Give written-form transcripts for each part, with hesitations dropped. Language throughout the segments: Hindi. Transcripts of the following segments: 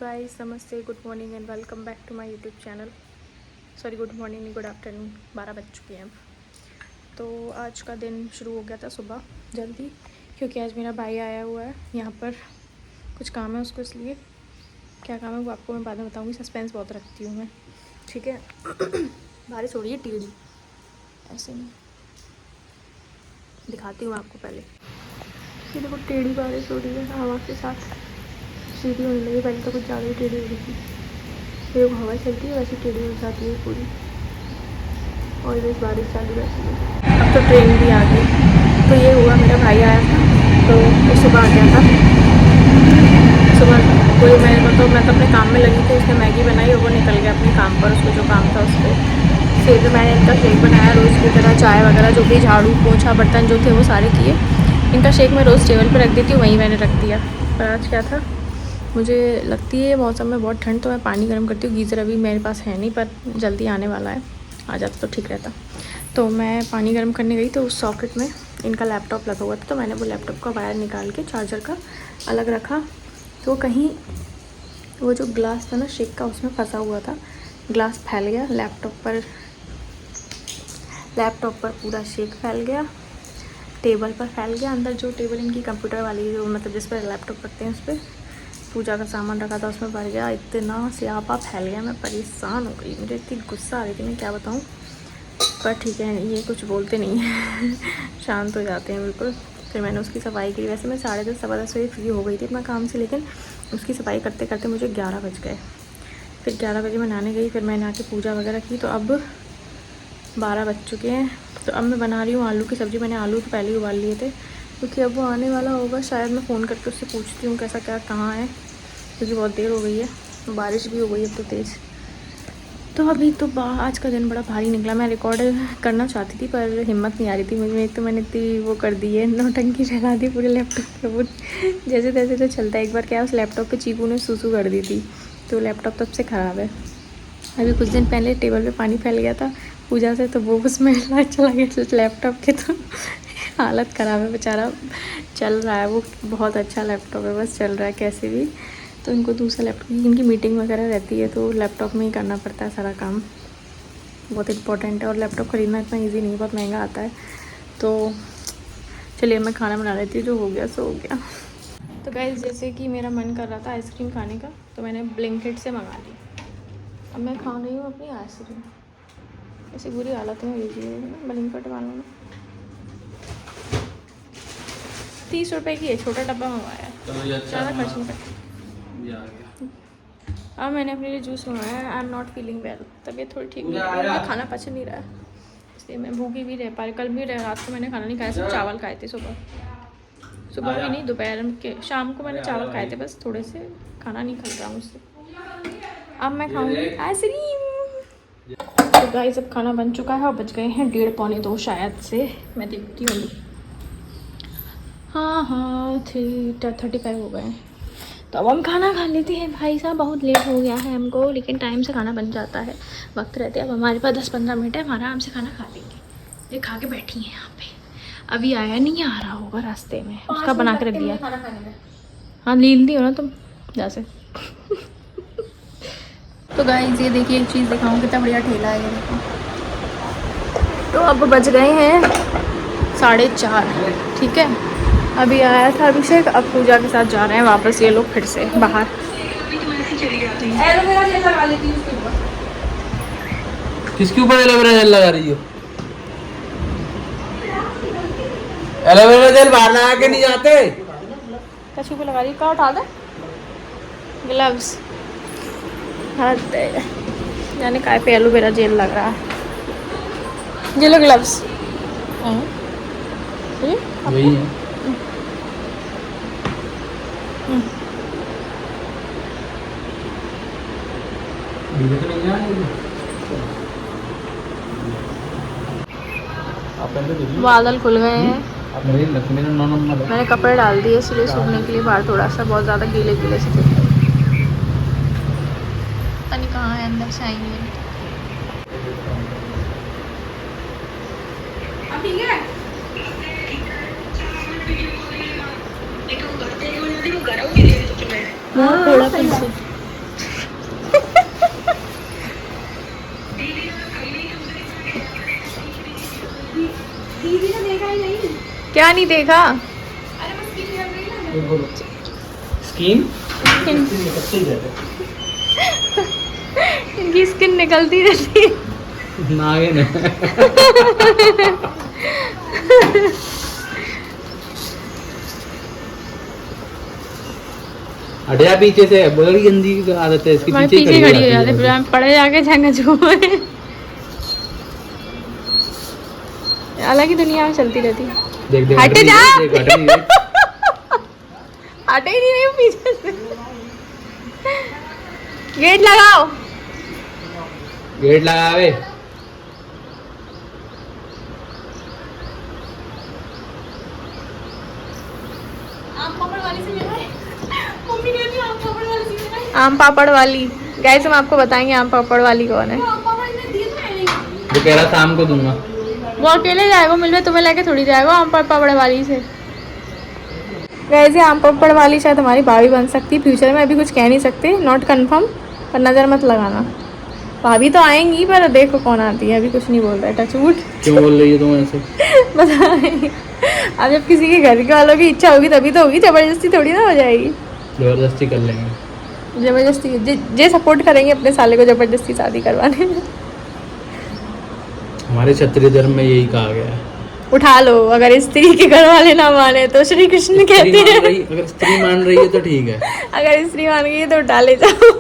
गाइस, नमस्ते, good morning and welcome back to my YouTube channel. Sorry, good morning नहीं, गुड आफ्टरनून। 12 बज चुके हैं अब। तो आज का दिन शुरू हो गया था सुबह जल्दी, क्योंकि आज मेरा भाई आया हुआ है यहाँ पर। कुछ काम है उसको, इसलिए क्या काम है वो आपको मैं बाद में बताऊँगी। सस्पेंस बहुत रखती हूँ मैं, ठीक है। बारिश हो रही है टेढ़ी, ऐसे नहीं दिखाती हूँ आपको। पहले ये देखो, टेढ़ी बारिश हो रही है हवा के साथ, सीधी होने लगी। पहले तो कुछ ज़्यादा ही टेढ़ी हो रही थी, फिर हवा चलती है वैसे टेढ़ी हो जाती है पूरी, और बस बारिश चालू रहती है। अब तो ट्रेन भी आ गई। तो ये हुआ, मेरा भाई आया था तो वो सुबह आ गया था। सुबह कोई मैं तो अपने काम में लगी थी, उसने मैगी बनाई और वो निकल गया अपने काम पर, उसको जो काम था उसको। फिर मैंने इनका शेक बनाया रोज़ की तरह, चाय वगैरह जो भी, झाड़ू पोछा बर्तन जो थे वो सारे किए। इनका शेक मैं रोज़ टेबल पर रख देती हूँ, वहीं मैंने रख दिया। पर आज क्या था, मुझे लगती है मौसम में बहुत ठंड, तो मैं पानी गर्म करती हूँ। गीज़र अभी मेरे पास है नहीं, पर जल्दी आने वाला है, आ जाता तो ठीक रहता। तो मैं पानी गर्म करने गई तो उस सॉकेट में इनका लैपटॉप लगा हुआ था, तो मैंने वो लैपटॉप का वायर निकाल के चार्जर का अलग रखा। तो कहीं वो जो ग्लास था ना शेक का, उसमें फंसा हुआ था, ग्लास फैल गया लैपटॉप पर पूरा शेक फैल गया, टेबल पर फैल गया। अंदर जो टेबल इनकी कंप्यूटर वाली, जो मतलब जिस पर लैपटॉप रखते हैं, उस पर पूजा का सामान रखा था, उसमें भर गया। इतना स्यापा फैल गया, मैं परेशान हो गई। मुझे इतनी गुस्सा आ रही थी, मैं क्या बताऊँ। पर ठीक है, ये कुछ बोलते नहीं हैं शांत हो जाते हैं बिल्कुल। फिर मैंने उसकी सफाई की। वैसे मैं 10:30 सवा 10 बजे फ्री हो गई थी अपना काम से, लेकिन उसकी सफाई करते करते मुझे 11 बज गए। फिर 11 बजे मैं नहाने गई, फिर मैंने आके पूजा वगैरह की। तो अब 12 बज चुके हैं। तो अब मैं बना रही हूँ आलू की सब्ज़ी। मैंने आलू तो पहले ही उबाल लिए थे, क्योंकि अब वो आने वाला होगा शायद। मैं फ़ोन करके उससे पूछती हूँ कैसा क्या कहाँ है, क्योंकि बहुत देर हो गई है, बारिश भी हो गई अब तो तेज़। तो अभी तो आज का दिन बड़ा भारी निकला। मैं रिकॉर्ड करना चाहती थी पर हिम्मत नहीं आ रही थी मुझे। एक तो मैंने इतनी वो कर दी है, नौटंकी चला दी पूरे लैपटॉप पे। वो जैसे तैसे तो चलता है। एक बार क्या, उस लैपटॉप पे चीकू ने सूसू कर दी थी, तो लैपटॉप तब से ख़राब है। अभी कुछ दिन पहले टेबल पे पानी फैल गया था पूजा से, तो वो उसमें चला गया लैपटॉप के, तो हालत ख़राब है बेचारा। चल रहा है वो, बहुत अच्छा लैपटॉप है, बस चल रहा है कैसे भी। तो इनको दूसरा लैपटॉप, इनकी मीटिंग वगैरह रहती है तो लैपटॉप में ही करना पड़ता है सारा काम, बहुत इंपॉर्टेंट है। और लैपटॉप ख़रीदना इतना इजी नहीं, बहुत महंगा आता है। तो चलिए मैं खाना बना लेती हूँ, जो हो गया सो हो गया। तो गाइस, जैसे कि मेरा मन कर रहा था आइसक्रीम खाने का, तो मैंने ब्लिंकिट से मंगा ली। अब मैं खा रही हूँ अपनी आइसक्रीम। ऐसी बुरी हालत में भेजी है ब्लिंकिट वालों ने। 30 रुपये की है, छोटा डब्बा मंगवाया है, ज़्यादा खर्च नहीं करती। अब मैंने अपने लिए जूस मंगाया है। I am not feeling well, तबीयत थोड़ी ठीक नहीं है, मुझे खाना पच नहीं रहा है, इसलिए मैं भूखी भी रह पा रही। कल भी रात को मैंने खाना नहीं खाया, सिर्फ चावल खाए थे। सुबह भी नहीं, दोपहर के शाम को मैंने चावल खाए थे बस, थोड़े से। खाना नहीं खा रहा मुझसे। अब मैं खाऊंगी आइसक्रीम। तो गाइस, अब खाना बन चुका है और बज गए हैं 1:30 पौने 2 शायद से, मैं देखती हूँ। हाँ 3:35 हो गए हैं। तो अब हम खाना खा लेते हैं। भाई साहब, बहुत लेट हो गया है हमको, लेकिन टाइम से खाना बन जाता है वक्त रहते। अब हमारे पास 10-15 मिनट है, हम आराम से खाना खा लेंगे। ये खा के बैठी हैं यहाँ पे, अभी आया नहीं, आ रहा होगा रास्ते में, उसका बना के रख दिया। हाँ, लील दी हो ना तुम जैसे। तो गाइस, ये देखिए, एक चीज़ दिखाऊँ, कितना बढ़िया ठेला है ये देखो। तो अब बज गए हैं 4:30, ठीक है। अभी आया था अभिषेक, अब पूजा के साथ जा रहे हैं वापस ये लोग फिर से बाहर। एलोवेरा जेल लगा लेती हूँ उसके ऊपर। किसके ऊपर एलोवेरा जेल लगा रही हो? एलोवेरा जेल बाहर लगा के नहीं जाते। कछु को लगा रही, क्या उठा दे ग्लव्स। हाँ, जाने काय पे एलोवेरा जेल लग रहा है। ये लो ग्लव्स। वही है। बादल खुल गए हैं। मैंने कपड़े डाल दिए इसलिए सूखने के लिए बाहर, थोड़ा सा बहुत ज़्यादा गीले गीले से दिख रहे। पता नहीं कहाँ है, अंदर से आएंगे। ठीक है, थोड़ा क्या नहीं देखा? स्कीम इनकी स्किन निकलती रहती है। नागिन है। हटिया पीछे से, बोलो कि गंदी आदत है इसकी, मैं पीछे पीछे खड़ी हो जाती जाते है। फिर हम पड़े जाके झंगा झूमे। अलग ही दुनिया में चलती रहती। देख देख हट जा। देख, हट नहीं देख। हटे ही नहीं रही हूँ पीछे से। गेट लगाओ। गेट लगावे। आम पापड़ वाली गाइस, हम आपको बताएंगे आम पापड़ वाली कौन है। वो कह रहा शाम को दूंगा। वो अकेले जाएगा, मिल में तुम्हें लेके थोड़ी जाएगा आम पापड़ वाली से। गाइस, ये आम पापड़ वाली शायद हमारी भाभी बन सकती है फ्यूचर में, अभी कुछ कह नहीं सकते, नॉट कंफर्म, पर नज़र मत लगाना। भाभी तो आएंगी पर देखो कौन आती है, अभी कुछ नहीं बोल रहा है। टचवुड। क्यों बोल रही है तुम ऐसे? बता नहीं। अब जब किसी के घर के वालों की इच्छा होगी तभी तो होगी, जबरदस्ती थोड़ी ना हो जाएगी। जबरदस्ती कर लेंगे। जबरदस्ती जे सपोर्ट करेंगे अपने साले को जबरदस्ती शादी करवाने में। हमारे क्षत्रिय धर्म में यही कहा गया है। उठा लो, अगर स्त्री के घर वाले ना माने तो श्री कृष्ण कहते हैं। अगर स्त्री मान रही है तो ठीक है। अगर स्त्री मान गई है तो उठा ले जाओ।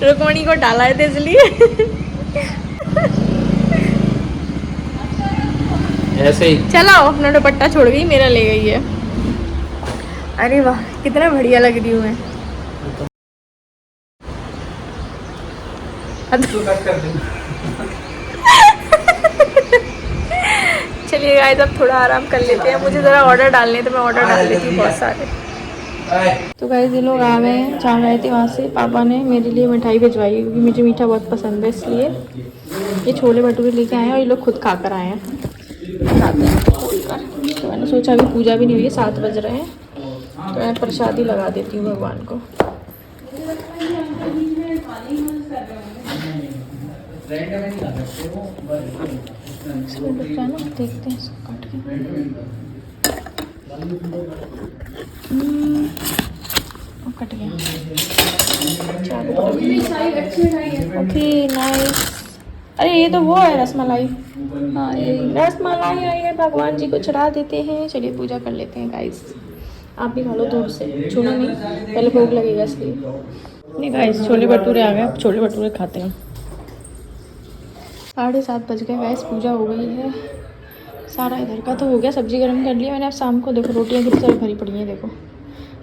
रुक्मणी को डाला है तो इसलिए। ऐसे ही चलो, अपना दुपट्टा छोड़ गई, मेरा ले गई है। अरे वाह, कितना बढ़िया लग रही हूँ मैं। चलिए गाइस, अब थोड़ा आराम कर लेते हैं, मुझे ज़रा ऑर्डर डालने तो मैं ऑर्डर डाल लेती हूँ बहुत सारे। तो गाइस, ये लोग आ गए हैं, जहाँ गए थे वहाँ से। पापा ने मेरे लिए मिठाई भिजवाई है क्योंकि मुझे मीठा बहुत पसंद है, इसलिए ये छोले भटूरे लेके आए हैं और ये लोग खुद खा कर आए हैं। खाते हैं खोलकर। तो मैंने सोचा अभी पूजा भी नहीं हुई है, 7 बज रहे हैं, तो मैं प्रसादी लगा देती हूँ भगवान को। देखते हैं इसको काट के। कट गया। Okay nice. अरे ये तो वो है रसमलाई। हाँ, ये रसमलाई आई है, भगवान जी को चढ़ा देते हैं। चलिए पूजा कर लेते हैं गाइस। आप भी खा लो दूर से, छूना नहीं, पहले भोग लगेगा इसलिए। नहीं गाइस, छोले भटूरे आ गए, अब छोले भटूरे खाते हैं। 7:30 बज गए गाइस, पूजा हो गई है, सारा इधर का तो हो गया। सब्जी गर्म कर लिया मैंने। अब शाम को देखो रोटियां कितनी सारी भरी पड़ी हैं, देखो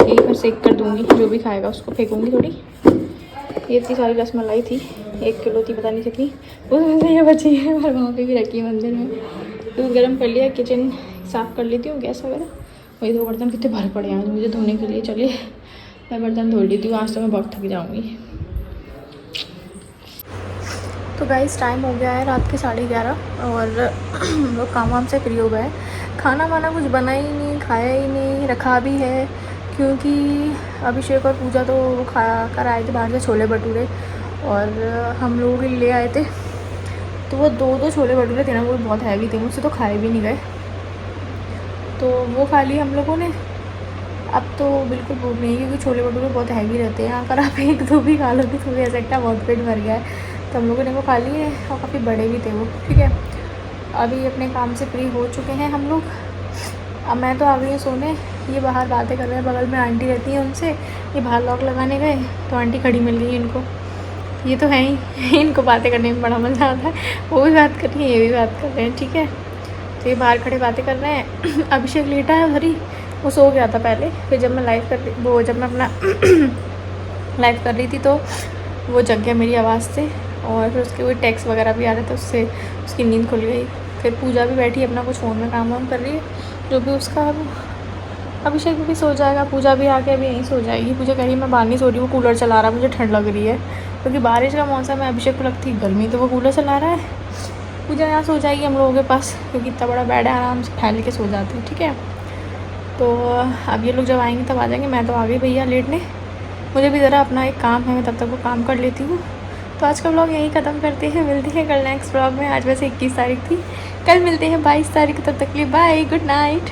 यही मैं सेक कर दूंगी, जो भी खाएगा उसको फेंकूंगी थोड़ी। ये इतनी सारी रसमलाई थी, 1 किलो थी, पता नहीं कितनी, उसमें से ये बची है और वहाँ पे भी रखी है मंदिर में। दूध गर्म कर लिया, किचन साफ़ कर लेती हूँ, गैस वगैरह। वही 2 बर्तन कितने भर पड़े हैं आज मुझे धोने के लिए। चलिए मैं बर्तन धो लेती हूँ, आज तो मैं बहुत थक जाऊँगी। तो गाइस, टाइम हो गया है रात के 11:30 और हम लोग काम वाम से फ्री हो गए। खाना वाना कुछ बना ही नहीं, खाया ही नहीं, रखा भी है क्योंकि अभिषेक और पूजा तो खा कर आए थे बाहर से छोले भटूरे, और हम लोगों के लिए ले आए थे। तो वो 2 छोले भटूरे थे ना, वो बहुत हैवी थे, मुझसे तो खाए भी नहीं गए, तो वो खा लिए हम लोगों ने। अब तो बिल्कुल भूख नहीं है क्योंकि छोले भटूरे बहुत हैवी रहते हैं। अगर आप 1-2 भी खा लोगे तो भी ऐसा लगता है बहुत पेट भर गया है। तो हम लोगों ने वो खा लिए और काफ़ी बड़े भी थे वो, ठीक है। अभी अपने काम से फ्री हो चुके हैं हम लोग। अब मैं तो आ गई हूँ सोने, ये बाहर बातें कर रहे हैं, बगल में आंटी रहती है उनसे। ये बाहर लॉक लगाने गए तो आंटी खड़ी मिल गई इनको, ये तो है ही। इनको बातें करने में बड़ा मज़ा आता है, वो भी बात कर रही है, ये भी बात कर रहे हैं, ठीक है। तो ये बाहर खड़े बातें कर रहे हैं। अभिषेक लेटा है उधर ही, वो सो गया था पहले। फिर जब मैं जब मैं अपना लाइव कर रही थी तो वो जग गया मेरी आवाज़ से, और फिर उसके कोई टेक्स्ट वगैरह भी आ रहे थे, उससे उसकी नींद खुल गई। फिर पूजा भी बैठी अपना कुछ फ़ोन में काम वाम कर रही है, जो भी उसका। अब अभिषेक भी सो जाएगा, पूजा भी आके अभी यहीं सो जाएगी। पूजा कह रही है मैं बाहर नहीं सो रही, वो कूलर चला रहा है, मुझे ठंड लग रही है क्योंकि बारिश का मौसम है। अभिषेक को लगती है गर्मी, तो वो कूलर चला रहा है। पूजा यहाँ सो जाएगी हम लोगों के पास क्योंकि इतना बड़ा बेड है, आराम से फैल के सो जाते हैं, ठीक है। तो अब ये लोग जब आएंगे तब आ जाएंगे। मैं तो आ गई भैया लेटने, मुझे भी ज़रा अपना एक काम है, मैं तब तक वो काम कर लेती हूँ। तो आज का व्लॉग यहीं ख़त्म करते हैं, मिलते हैं कल नेक्स्ट व्लॉग में। आज वैसे 21 तारीख थी, कल मिलते हैं 22 तारीख, तब तक के लिए बाय, गुड नाइट।